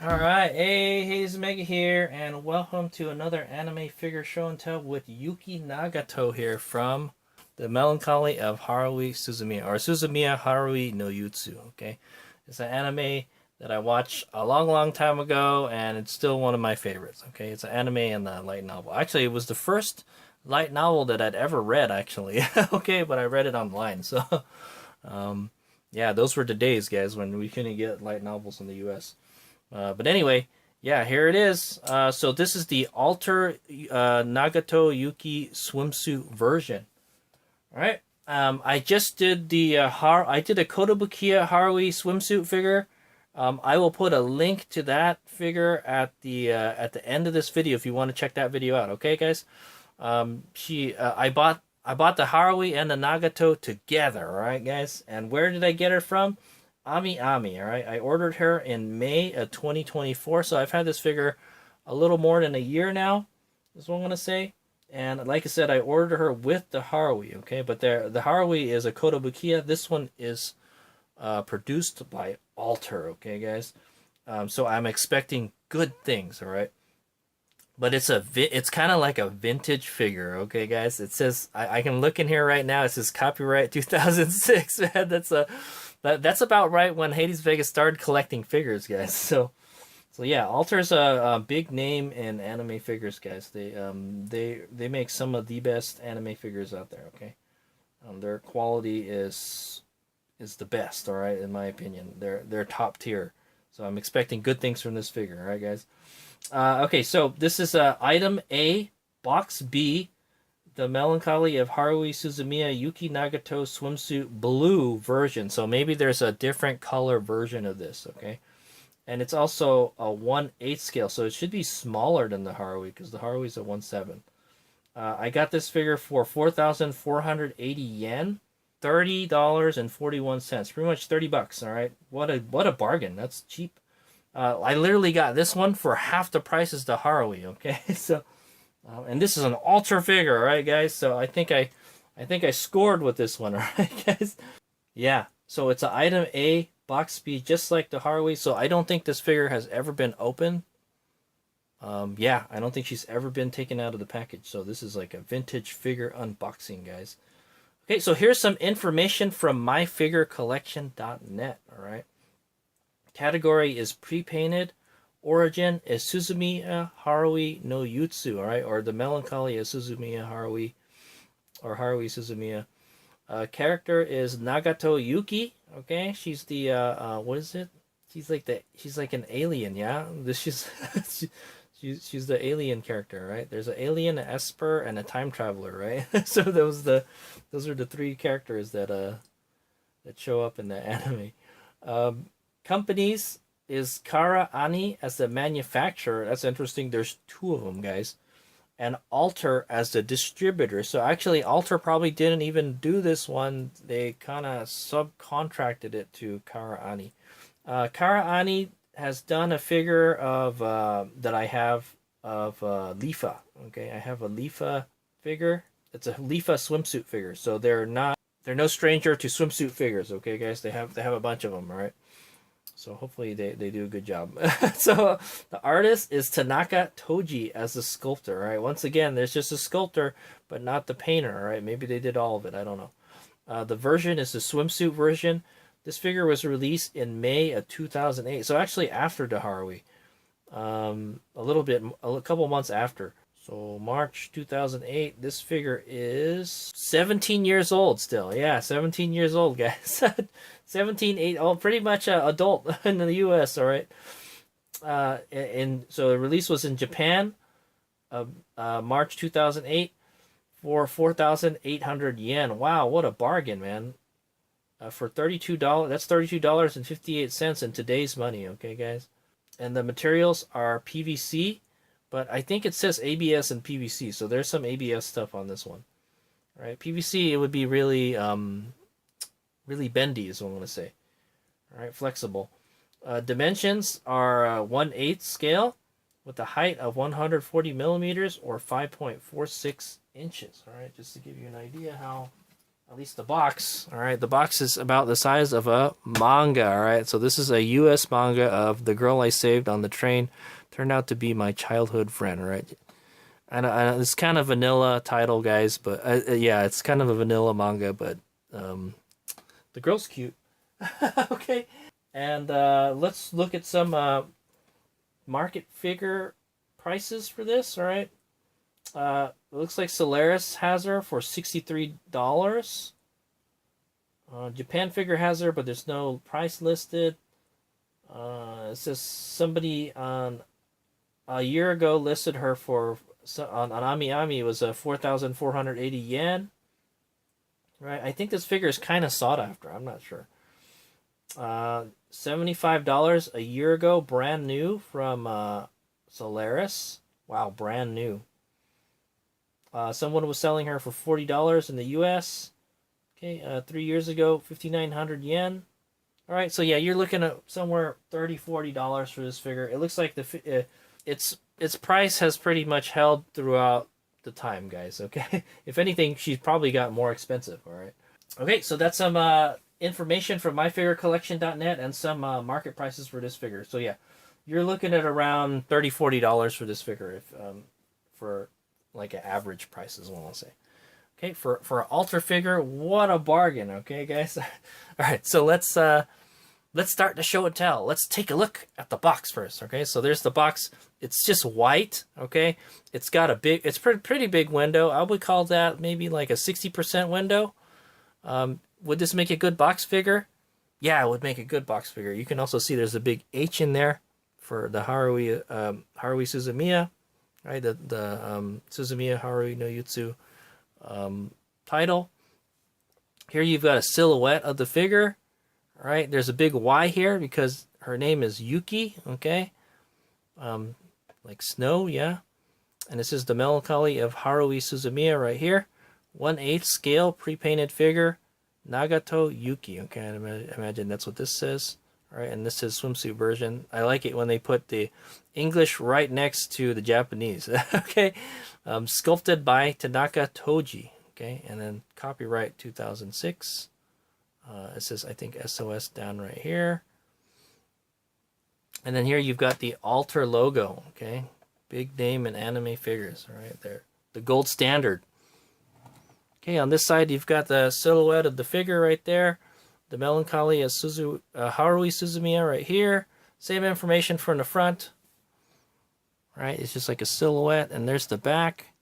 Alright, hey, it's Mega here, and welcome to another anime figure show and tell with Yuki Nagato here from the Melancholy of Haruhi Suzumiya, or Suzumiya Haruhi no Yuutsu, okay? It's an anime that I watched a long time ago, and it's still one of my favorites, okay? It's an anime and a light novel. Actually, it was the first light novel that I'd ever read, actually, okay? But I read it online, so, yeah, those were the days, guys, when we couldn't get light novels in the US. But anyway, yeah, here it is. So this is the Alter Nagato Yuki swimsuit version. All right. I just did the I did a Kotobukiya Haruhi swimsuit figure. I will put a link to that figure at the end of this video if you want to check that video out. Okay, guys. I bought the Haruhi and the Nagato together. All right, guys. And where did I get her from? Ami, all right? I ordered her in May of 2024, so I've had this figure a little more than a year now, is what I'm going to say. And like I said, I ordered her with the Haruhi, okay? But the Haruhi is a Kotobukiya. This one is produced by Alter, okay, guys? So I'm expecting good things, all right? But it's kind of like a vintage figure, okay, guys? It says, I can look in here right now, it says copyright 2006, man. That's about right when Hades Vegas started collecting figures, guys. So yeah, Alter's a big name in anime figures, guys. They make some of the best anime figures out there. Okay, their quality is the best. All right, in my opinion, they're top tier. So I'm expecting good things from this figure. All right, guys. Okay, so this is item A, box B. The Melancholy of Haruhi Suzumiya Yuki Nagato swimsuit blue version. So maybe there's a different color version of this, okay? And it's also a 1/8 scale, so it should be smaller than the Haruhi because the Haruhi is a 1/7. I got this figure for 4,480 yen, $30.41, pretty much $30. All right, what a bargain. That's cheap. I literally got this one for half the price as the Haruhi. Okay, so. And this is an Alter figure, all right, guys. So I think I scored with this one, all right, guys. Yeah. So it's an item A, box B, just like the Haruhi. So I don't think this figure has ever been opened. Yeah, I don't think she's ever been taken out of the package. So this is like a vintage figure unboxing, guys. Okay, so here's some information from myfigurecollection.net. All right. Category is pre-painted. Origin is Suzumiya Haruhi no Yuutsu, all right, or the Melancholy of Suzumiya Haruhi, or Haruhi Suzumiya. Character is Nagato Yuki. Okay, she's the what is it? She's like an alien, yeah. She's she's the alien character, right? There's an alien, an esper, and a time traveler, right? So those are the three characters that show up in the anime. Companies is Kara Ani as the manufacturer. That's interesting. There's two of them, guys. And Alter as the distributor. So actually, Alter probably didn't even do this one. They kind of subcontracted it to Kara Ani. Kara Ani has done a figure of that I have of Lifa. Okay, I have a Lifa figure. It's a Lifa swimsuit figure. So they're no stranger to swimsuit figures. Okay, guys, they have a bunch of them. All right. So hopefully they do a good job. So the artist is Tanaka Toji as the sculptor. All right. Once again, there's just a sculptor, but not the painter. All right. Maybe they did all of it. I don't know. The version is the swimsuit version. This figure was released in May of 2008. So actually after the Haruhi. A couple months after. So March 2008, this figure is 17 years old still. Yeah, 17 years old, guys. 17, 8, oh, pretty much adult in the US, all right? And so the release was in Japan, March 2008, for 4,800 yen. Wow, what a bargain, man. For $32, that's $32.58 in today's money, okay, guys? And the materials are PVC. But I think it says ABS and PVC, so there's some ABS stuff on this one. All right, PVC, it would be really, really bendy is what I'm going to say. All right, flexible. Dimensions are 1/8 scale with a height of 140 millimeters or 5.46 inches. All right, just to give you an idea how At least the box. All right, the box is about the size of a manga. All right, so this is a U.S. manga of The Girl I Saved on the Train. Turned out to be my childhood friend. All right, I it's kind of vanilla title, guys, but yeah, it's kind of a vanilla manga, but the girl's cute. Okay, and let's look at some market figure prices for this. All right. It looks like Solaris has her for $63. Japan Figure has her, but there's no price listed. It says somebody on a year ago listed her for on Ami Ami. It was 4,480 yen. Right, I think this figure is kind of sought after. I'm not sure. $75 a year ago, brand new from Solaris. Wow, brand new. Someone was selling her for $40 in the U.S. Okay, 3 years ago, 5,900 yen. All right, so yeah, you're looking at somewhere $30-$40 for this figure. It looks like its price has pretty much held throughout the time, guys. Okay, if anything, she's probably got more expensive. All right. Okay, so that's some information from myfigurecollection.net and some market prices for this figure. So yeah, you're looking at around $30-$40 for this figure, if for like an average price is what I'll say. Okay, for an Alter figure, what a bargain. Okay, guys. All right, so let's start the show and tell. Let's take a look at the box first. Okay, so there's the box. It's just white. Okay, it's got a pretty big window. I would call that maybe like a 60% window. Would this make a good box figure? Yeah, it would make a good box figure. You can also see there's a big H in there for the Haruhi Suzumiya. Right, the Suzumiya Haruhi no Yuutsu title. Here you've got a silhouette of the figure. All right, there's a big Y here because her name is Yuki. Okay, like snow, yeah. And this is the Melancholy of Haruhi Suzumiya right here. 1/8 scale pre-painted figure, Nagato Yuki. Okay, I imagine that's what this says. All right, and this is swimsuit version. I like it when they put the English right next to the Japanese. Okay, sculpted by Tanaka Toji. Okay, and then copyright 2006. It says, I think, SOS down right here. And then here you've got the Alter logo. Okay, big name in anime figures. All right, there, the gold standard. Okay, on this side you've got the silhouette of the figure right there. The Melancholy of Haruhi Suzumiya right here. Same information from the front. Right, it's just like a silhouette, and there's the back.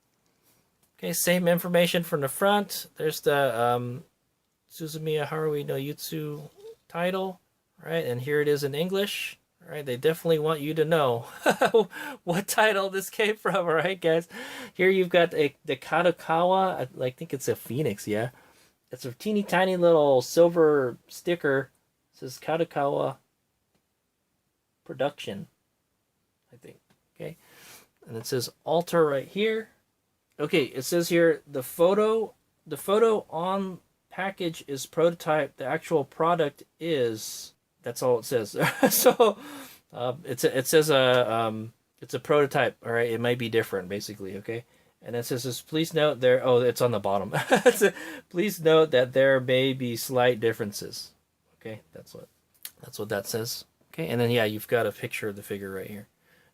Okay, same information from the front. There's the Suzumiya Haruhi no Yuutsu title. Right, and here it is in English. Right, they definitely want you to know what title this came from. All right, guys. Here you've got the Kadokawa. I think it's a phoenix, yeah. It's a teeny tiny little silver sticker. It says Kadokawa Production, I think. Okay. And it says Alter right here. Okay, it says here the photo on package is prototype. The actual product is, that's all it says. So it says it's a prototype. All right, it might be different basically, okay? And it says, please note there, oh, it's on the bottom. Please note that there may be slight differences. Okay, that's what that says. Okay, and then yeah, you've got a picture of the figure right here.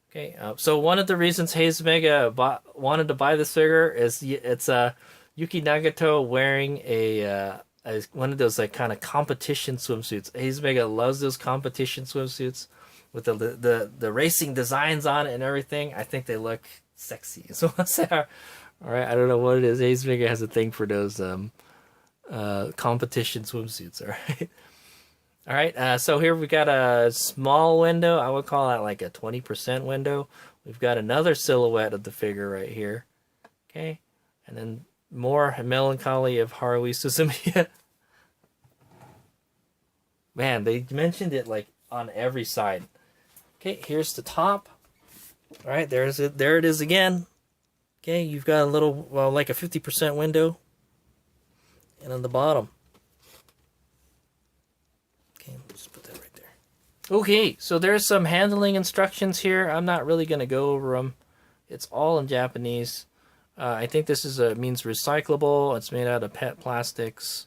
Okay, so one of the reasons Hayes Mega wanted to buy this figure is it's Yuki Nagato wearing a one of those like kind of competition swimsuits. Hayes Mega loves those competition swimsuits with the racing designs on it and everything. I think they look sexy. So all right, I don't know what it is. Hayes Mega has a thing for those competition swimsuits. All right. So here we got a small window. I would call that like a 20% window. We've got another silhouette of the figure right here. Okay, and then more Melancholy of Haruhi Suzumiya. Man, they mentioned it like on every side. Okay, here's the top. All right, there it is again. Okay, you've got a little, well, like a 50% window. And on the bottom. Okay, just put that right there. Okay, so there's some handling instructions here. I'm not really going to go over them. It's all in Japanese. I think this is means recyclable. It's made out of PET plastics.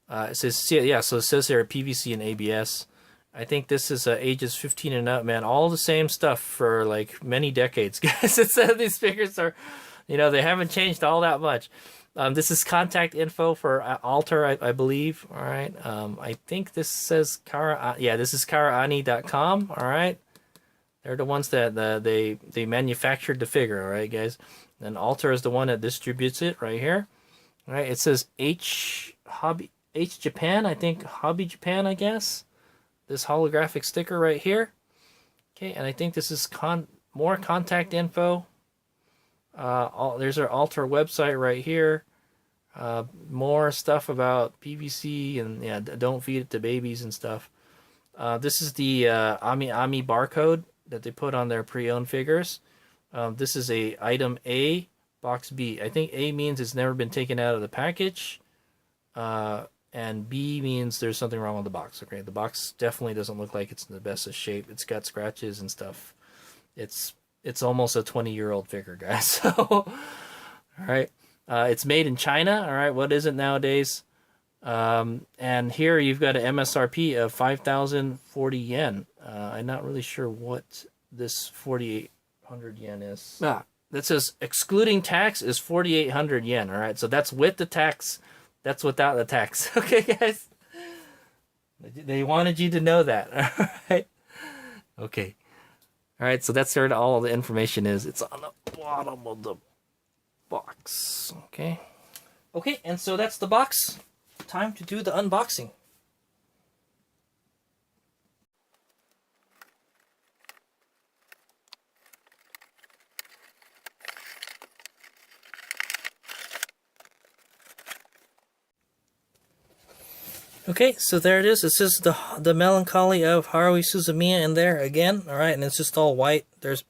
It says, yeah, so it says here PVC and ABS. I think this is ages 15 and up, man. All the same stuff for like many decades, guys. It said these figures are, they haven't changed all that much. This is contact info for Alter, I believe. All right. I think this says this is karaani.com. All right. They're the ones that they manufactured the figure. All right, guys. And Alter is the one that distributes it right here. All right. It says H Japan. I think Hobby Japan, I guess. This holographic sticker right here. Okay. And I think this is more contact info. There's our Alter website right here. More stuff about PVC and yeah, don't feed it to babies and stuff. This is the Ami barcode that they put on their pre-owned figures. This is a item A, box B. I think A means it's never been taken out of the package, and B means there's something wrong with the box. Okay, the box definitely doesn't look like it's in the best of shape. It's got scratches and stuff. It's almost a 20-year-old figure, guys. So, all right. It's made in China. All right. What is it nowadays? And here you've got an MSRP of 5,040 yen. I'm not really sure what this 4,800 yen is. That says excluding tax is 4,800 yen. All right. So that's with the tax. That's without the tax. Okay, guys. They wanted you to know that. All right. Okay. All right. So that's where all the information is. It's on the bottom of the box. Okay. Okay. And so that's the box. Time to do the unboxing. Okay, so there it is. It says the Melancholy of Haruhi Suzumiya in there again. All right, and it's just all white. There's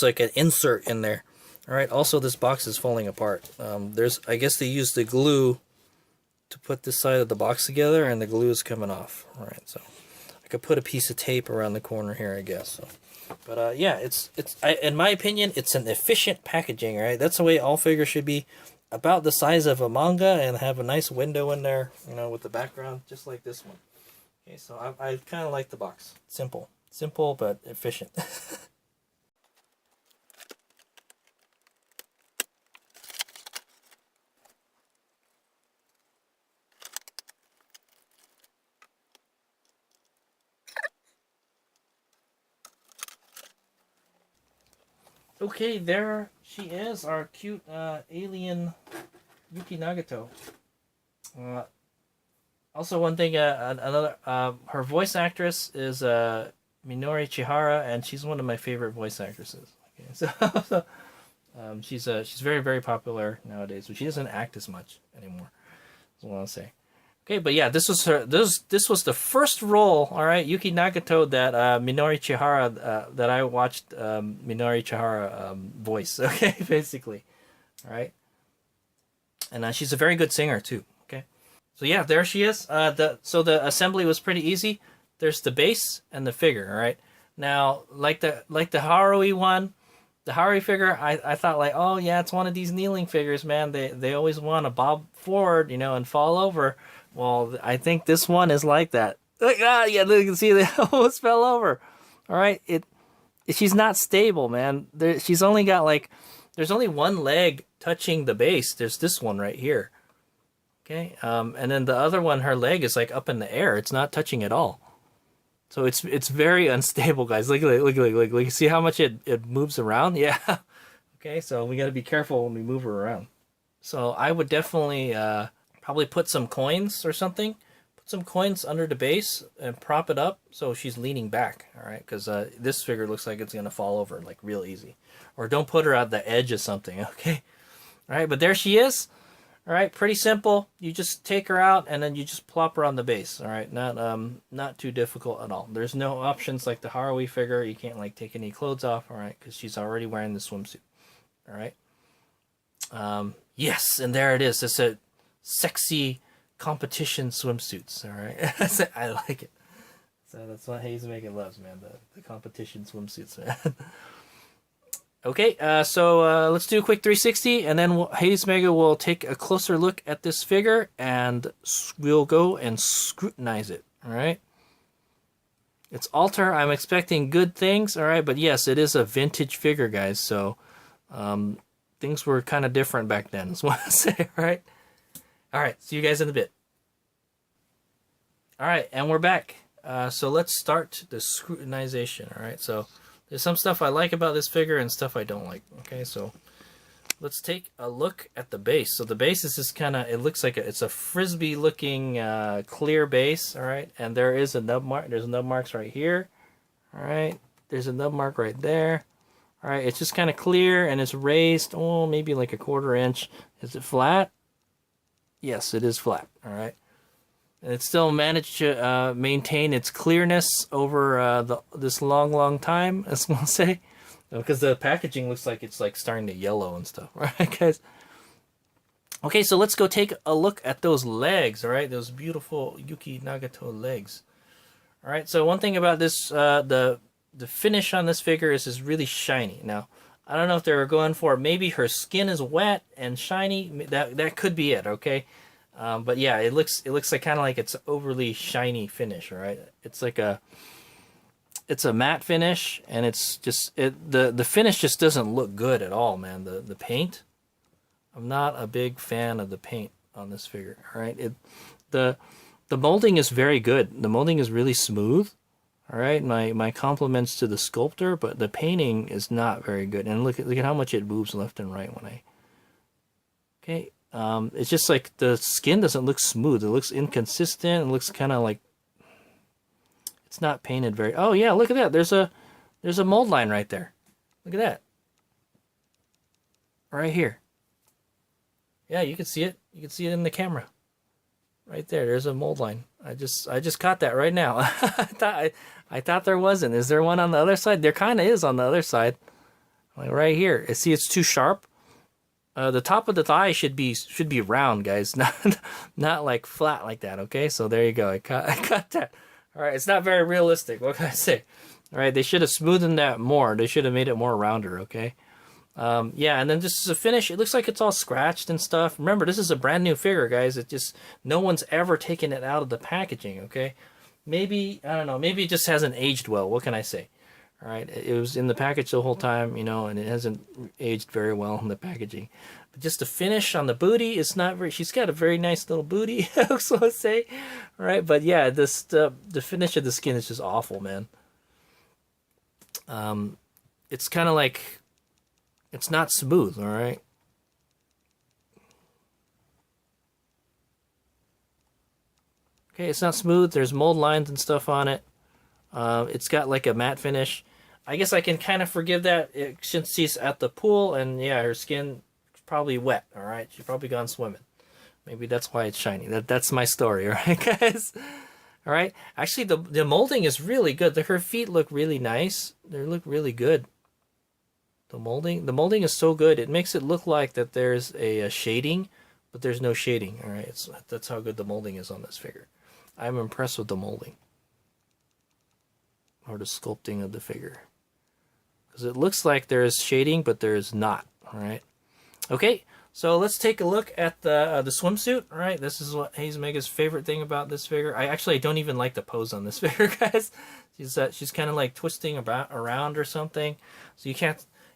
like an insert in there. All right. Also, this box is falling apart. I guess they used the glue to put this side of the box together, and the glue is coming off. All right, so I could put a piece of tape around the corner here, I guess. So, but yeah, in my opinion, it's an efficient packaging. Right, that's the way all figures should be. About the size of a manga and have a nice window in there, with the background, just like this one. Okay, so I kind of like the box. Simple but efficient. Okay, there she is, our cute alien Yuki Nagato. Also, one thing, her voice actress is Minori Chihara, and she's one of my favorite voice actresses. Okay, so she's very, very popular nowadays, but she doesn't act as much anymore. That's what I want to say. Okay, but yeah, this was the first role, all right, Yuki Nagato, that Minori Chihara, that I watched Minori Chihara voice, okay, basically, all right, and she's a very good singer too, okay, so yeah, there she is. So the assembly was pretty easy. There's the base and the figure, all right. Now, like the Haruhi one, the Haruhi figure, I thought like, oh yeah, it's one of these kneeling figures, man. They always want to bob forward, and fall over. Well, I think this one is like that. Yeah, you can see they almost fell over. All right, she's not stable, man. She's only got there's only one leg touching the base. There's this one right here. Okay, and then the other one, her leg is like up in the air. It's not touching at all. So it's very unstable, guys. Look. See how much it moves around? Yeah. Okay, so we got to be careful when we move her around. So I would definitely probably put some coins or something. Put some coins under the base and prop it up so she's leaning back. All right, because this figure looks like it's gonna fall over like real easy. Or don't put her at the edge of something. Okay. All right, but there she is. All right, pretty simple. You just take her out and then you just plop her on the base. All right, not too difficult at all. There's no options like the Haruhi figure. You can't take any clothes off. All right, because she's already wearing the swimsuit. All right. Yes, and there it is. It's a sexy competition swimsuits. All right, I like it. So that's what Hayes Megan loves, man. The competition swimsuits, man. Okay, so let's do a quick 360, and then Hayes Mega will take a closer look at this figure, and we'll go and scrutinize it. All right. It's Alter. I'm expecting good things. All right, but yes, it is a vintage figure, guys. So things were kind of different back then. That's what I say. All right. All right. See you guys in a bit. All right, and we're back. So let's start the scrutinization. All right. So there's some stuff I like about this figure and stuff I don't like. Okay, so let's take a look at the base. So the base is just kind of, it looks like it's a frisbee looking clear base. All right, and there is a nub mark. There's nub marks right here. All right, there's a nub mark right there. All right, it's just kind of clear and it's raised, oh, maybe like a 1/4 inch. Is it flat? Yes, it is flat. All right. And it still managed to maintain its clearness over this long time, as we'll say. Because the packaging looks like it's like starting to yellow and stuff, right, guys? Okay, so let's go take a look at those legs, all right? Those beautiful Yuki Nagato legs. All right, so one thing about this, the finish on this figure is really shiny. Now, I don't know if they were going for, maybe her skin is wet and shiny. That could be it, okay? But yeah, it looks like kind of like it's overly shiny finish, all right? It's like it's a matte finish, and it's just the finish just doesn't look good at all, man. The paint, I'm not a big fan of the paint on this figure, all right? The molding is very good. The molding is really smooth, all right? My compliments to the sculptor, but the painting is not very good. And look at how much it moves left and right when I. Okay. It's just like the skin doesn't look smooth. It looks inconsistent. It looks kind of like it's not painted very. Oh yeah, look at that. There's a mold line right there. Look at that. Right here. Yeah, you can see it. You can see it in the camera. Right there. There's a mold line. I just caught that right now. I thought there wasn't. Is there one on the other side? There kind of is on the other side. Like right here. See, it's too sharp. The top of the thigh should be round, guys, not like flat like that. Okay, so there you go. I got that. All right, it's not very realistic. What can I say? All right, they should have smoothened that more. They should have made it more rounder. Okay. Yeah, and then just as a finish, it looks like it's all scratched and stuff. Remember, this is a brand new figure, guys. It just no one's ever taken it out of the packaging. Okay, maybe I don't know. Maybe it just hasn't aged well. What can I say? All right, it was in the package the whole time, you know, and it hasn't aged very well in the packaging. But just the finish on the booty is not very. She's got a very nice little booty, so I say. All right, but yeah, the finish of the skin is just awful, man. It's kind of like it's not smooth. All right. Okay, it's not smooth. There's mold lines and stuff on it. It's got like a matte finish. I guess I can kind of forgive that since she's at the pool, and yeah, her skin is probably wet. All right, she's probably gone swimming. Maybe that's why it's shiny. That's my story, all right, guys. All right. Actually, the molding is really good. Her feet look really nice. They look really good. The molding is so good. It makes it look like that there's a shading, but there's no shading. All right, that's how good the molding is on this figure. I'm impressed with the molding. Or the sculpting of the figure, because it looks like there's shading, but there's not. All right. Okay, so let's take a look at the swimsuit. All right, this is what Hayes Mega's favorite thing about this figure. I don't even like the pose on this figure, guys. She's kind of like twisting around or something. So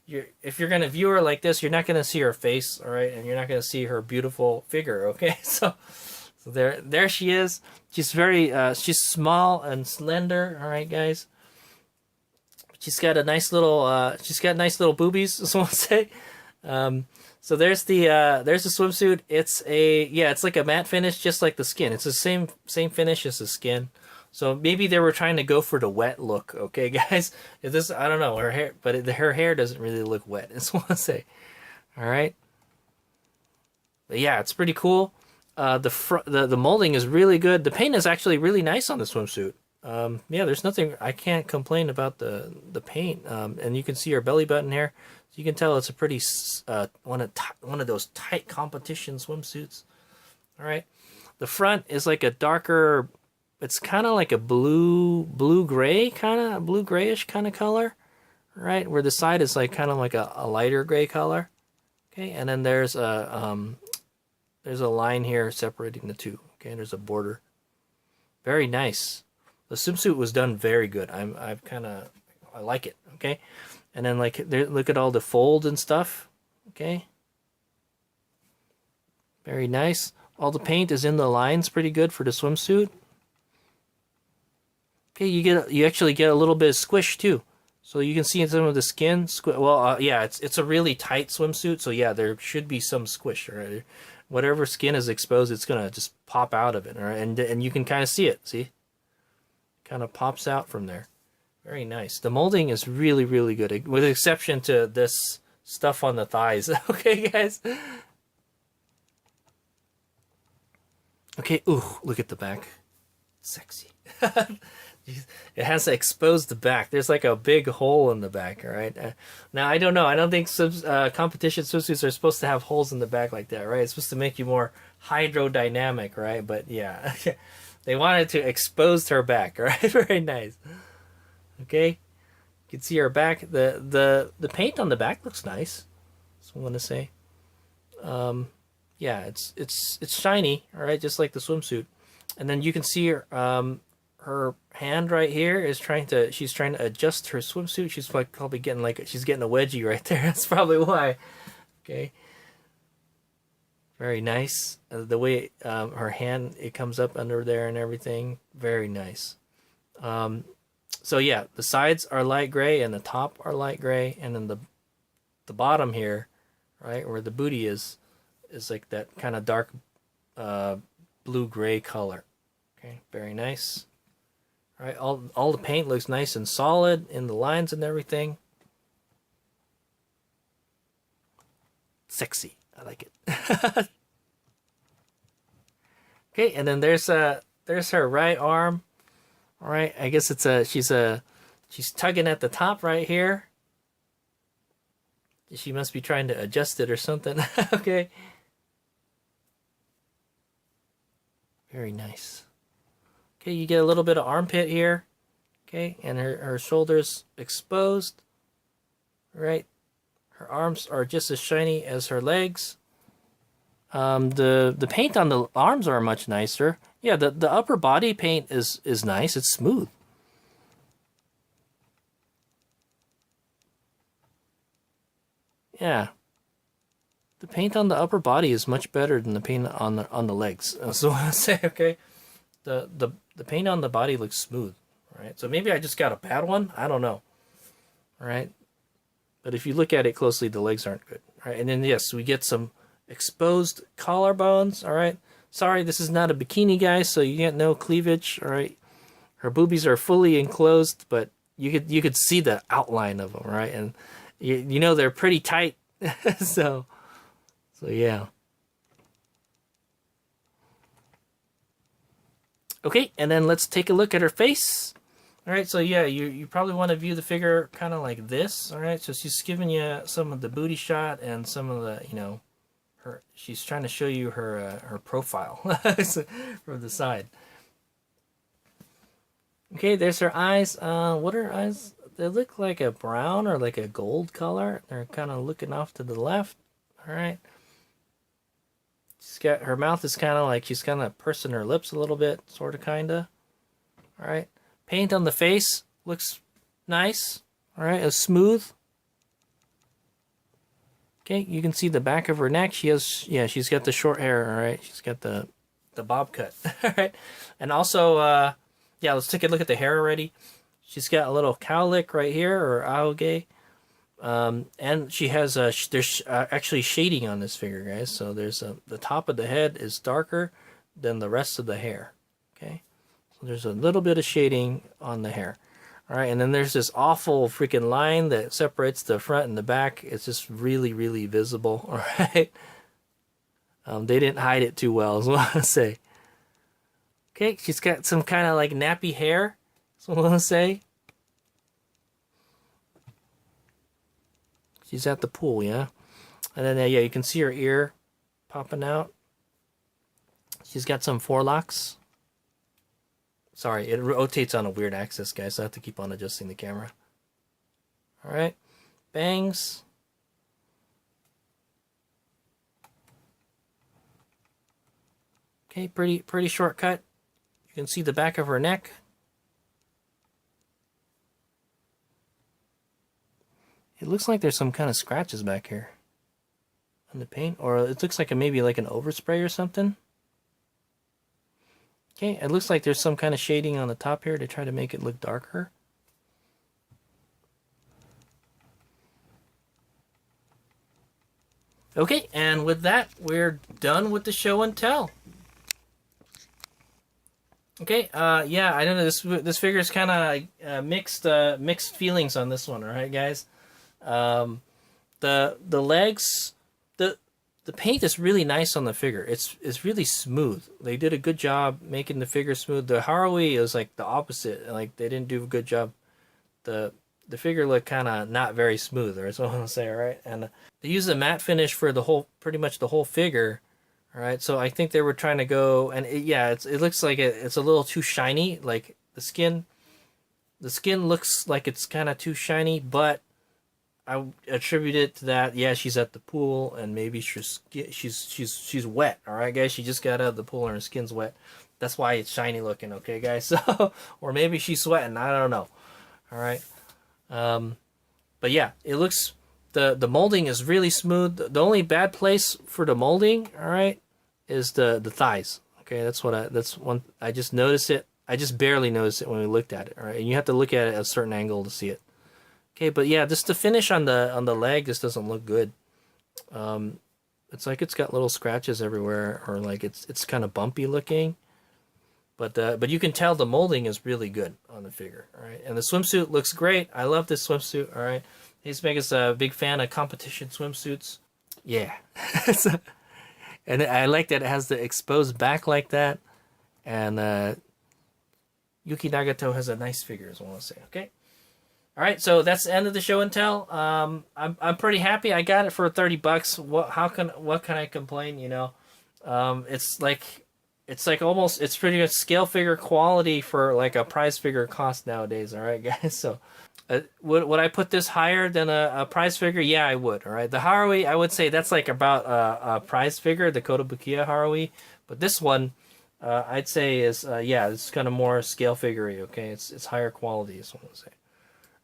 if you're gonna view her like this, you're not gonna see her face. All right, and you're not gonna see her beautiful figure. Okay, so there she is. She's she's small and slender. All right, guys. She's got nice little boobies, so I'll say. So there's the swimsuit. It's like a matte finish, just like the skin. It's the same finish as the skin. So maybe they were trying to go for the wet look, okay, guys? I don't know, her hair, but her hair doesn't really look wet. That's what I say. All right. But yeah, it's pretty cool. The molding is really good. The paint is actually really nice on the swimsuit. Yeah, there's nothing I can't complain about the paint. And you can see her belly button here. So you can tell it's a pretty one of those tight competition swimsuits. All right. The front is like a darker. It's kind of like a blue grayish kind of color. right? Where the side is like kind of like a lighter gray color. Okay, and then there's a line here separating the two. Okay, there's a border. Very nice. The swimsuit was done very good. I like it. Okay, and then like there, look at all the folds and stuff. Okay, very nice. All the paint is in the lines, pretty good for the swimsuit. Okay, you actually get a little bit of squish too, so you can see some of the skin. Yeah, it's a really tight swimsuit, so yeah, there should be some squish. Right, whatever skin is exposed, it's gonna just pop out of it. All right, and you can kind of see it. See, kind of pops out from there. Very nice. The molding is really, really good, with the exception to this stuff on the thighs. Okay, guys. Okay, ooh, look at the back. Sexy. It has exposed the back. There's like a big hole in the back, all right? Now, I don't know. I don't think competition swimsuits are supposed to have holes in the back like that, right? It's supposed to make you more hydrodynamic, right? But yeah, they wanted to expose her back, right? Very nice. Okay, you can see her back. The paint on the back looks nice. That's what I want to say. Yeah, it's shiny, all right, just like the swimsuit. And then you can see her hand right here is she's trying to adjust her swimsuit. She's like probably getting she's getting a wedgie right there. That's probably why. Okay. Very nice. The way her hand, it comes up under there and everything. Very nice. So yeah, the sides are light gray and the top are light gray, and then the bottom here, right, where the booty is like that kind of dark blue-gray color. Okay, very nice. All right, all the paint looks nice and solid in the lines and everything. Sexy. I like it. Okay, and then there's her right arm. All right, I guess she's tugging at the top right here. She must be trying to adjust it or something. Okay. Very nice. Okay, you get a little bit of armpit here. Okay, and her shoulders exposed. Right. Her arms are just as shiny as her legs. The paint on the arms are much nicer. Yeah, the upper body paint is nice. It's smooth. Yeah. The paint on the upper body is much better than the paint on the legs. So I say, okay, the paint on the body looks smooth, right? So maybe I just got a bad one. I don't know, all right? But if you look at it closely, the legs aren't good, all right? And then yes, we get some exposed collarbones, all right? Sorry, this is not a bikini, guys, so you get no cleavage, all right? Her boobies are fully enclosed, but you could see the outline of them, right? And you know they're pretty tight, so yeah. Okay, and then let's take a look at her face. All right, so yeah, you probably want to view the figure kind of like this. All right, so she's giving you some of the booty shot and some of the, she's trying to show you her profile from the side. Okay, there's her eyes. What are her eyes? They look like a brown or like a gold color. They're kind of looking off to the left. All right. Her mouth is kind of like she's kind of pursing her lips a little bit, sort of, kind of. All right. Paint on the face looks nice. All right, it's smooth. Okay, you can see the back of her neck. She's got the short hair. All right, she's got the bob cut. All right, and also, let's take a look at the hair already. She's got a little cowlick right here, or aoge. And she has there's actually shading on this figure, guys. So there's the top of the head is darker than the rest of the hair. Okay, so there's a little bit of shading on the hair. All right, and then there's this awful freaking line that separates the front and the back. It's just really, really visible. All right, they didn't hide it too well, is what I want to say. Okay, she's got some kind of like nappy hair. That's what I want to say. She's at the pool, yeah? And then, you can see her ear popping out. She's got some forelocks. Sorry, it rotates on a weird axis, guys, so I have to keep on adjusting the camera. All right, bangs. Okay, pretty short cut. You can see the back of her neck. It looks like there's some kind of scratches back here on the paint, or it looks like maybe like an overspray or something. Okay, it looks like there's some kind of shading on the top here to try to make it look darker. Okay, and with that, we're done with the show and tell. Okay, yeah, I know this figure is kind of mixed feelings on this one. All right, guys. The legs, the paint is really nice on the figure. It's really smooth. They did a good job making the figure smooth. The Haruhi is like the opposite. Like they didn't do a good job. The figure looked kind of not very smooth. That's what I want to say, right? And they used a matte finish for pretty much the whole figure. All right, so I think they were trying to go, and it looks like it's a little too shiny. Like the skin looks like it's kind of too shiny, but I attribute it to that. Yeah, she's at the pool, and maybe she's wet. All right, guys, she just got out of the pool and her skin's wet. That's why it's shiny looking. Okay, guys. So, or maybe she's sweating. I don't know. All right, but yeah, it looks. The molding is really smooth. The only bad place for the molding, all right, is the thighs. Okay, that's one I just noticed it. I just barely noticed it when we looked at it. All right, and you have to look at it at a certain angle to see it. Okay, but yeah, just the finish on the leg just doesn't look good. It's like it's got little scratches everywhere, or like it's kind of bumpy looking. But you can tell the molding is really good on the figure. All right, and the swimsuit looks great. I love this swimsuit. All right. He's Mega's a big fan of competition swimsuits. Yeah. And I like that it has the exposed back like that. And Yuki Nagato has a nice figure, as I want to say. Okay. All right, so that's the end of the show and tell. I'm pretty happy. I got it for $30. What can I complain? You know, it's pretty much scale figure quality for like a prize figure cost nowadays. All right, guys. So. Would I put this higher than a prize figure? Yeah, I would. All right, the Haruhi, I would say that's like about a prize figure, the Kotobukiya Haruhi. But this one, I'd say is it's kind of more scale figure-y. Okay, it's higher quality. Is what I would say.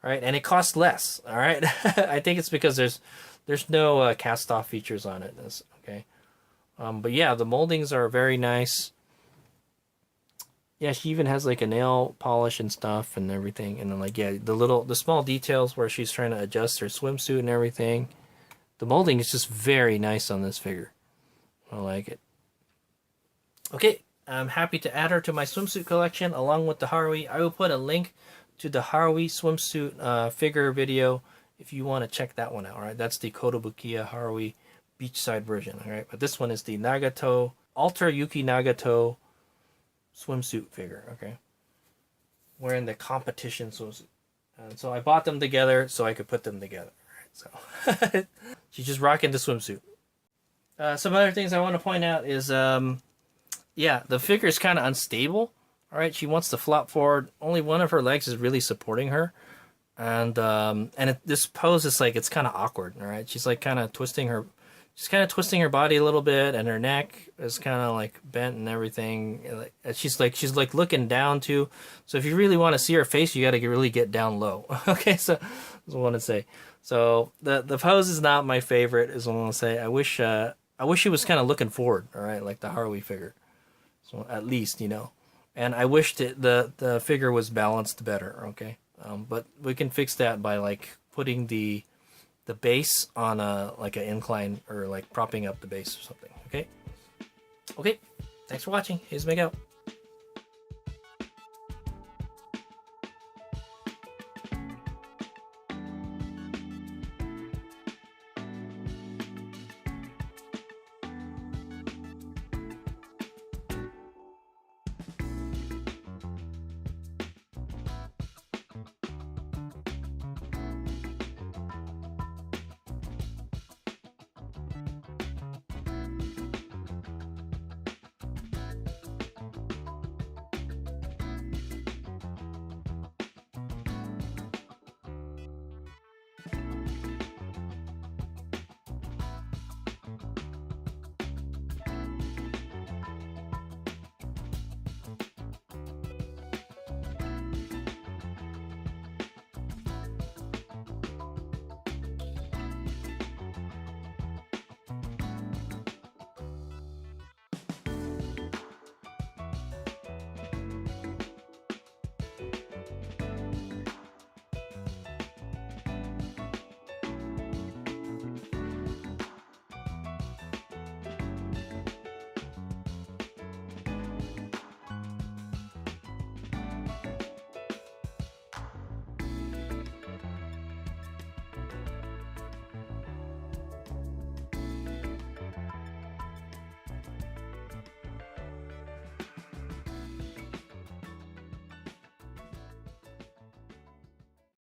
All right, and it costs less. All right, I think it's because there's no cast-off features on it. Okay, but yeah, the moldings are very nice. Yeah, she even has like a nail polish and stuff and everything, and then like the small details where she's trying to adjust her swimsuit and everything. The molding is just very nice on this figure. I like it. Okay, I'm happy to add her to my swimsuit collection along with the Haruhi. I will put a link to the Haruhi swimsuit figure video if you want to check that one out. All right, that's the Kotobukiya Haruhi beachside version. All right, but this one is the Nagato Alter Yuki Nagato swimsuit figure, okay? Wearing the competition swimsuit. And so I bought them together so I could put them together. All right, so she's just rocking the swimsuit. Some other things I want to point out is, the figure is kind of unstable. All right, she wants to flop forward. Only one of her legs is really supporting her. And this pose is like, it's kind of awkward, all right? She's like kind of twisting her body a little bit, and her neck is kind of like bent and everything. She's like looking down too. So if you really want to see her face, you got to really get down low. Okay, so that's what I want to say. So the pose is not my favorite, is what I want to say. I wish she was kind of looking forward, all right, like the Haruhi figure. So at least, you know. And I wish the figure was balanced better. Okay, but we can fix that by like putting the base on like an incline, or like propping up the base or something. Okay. Thanks for watching. Here's Meg out.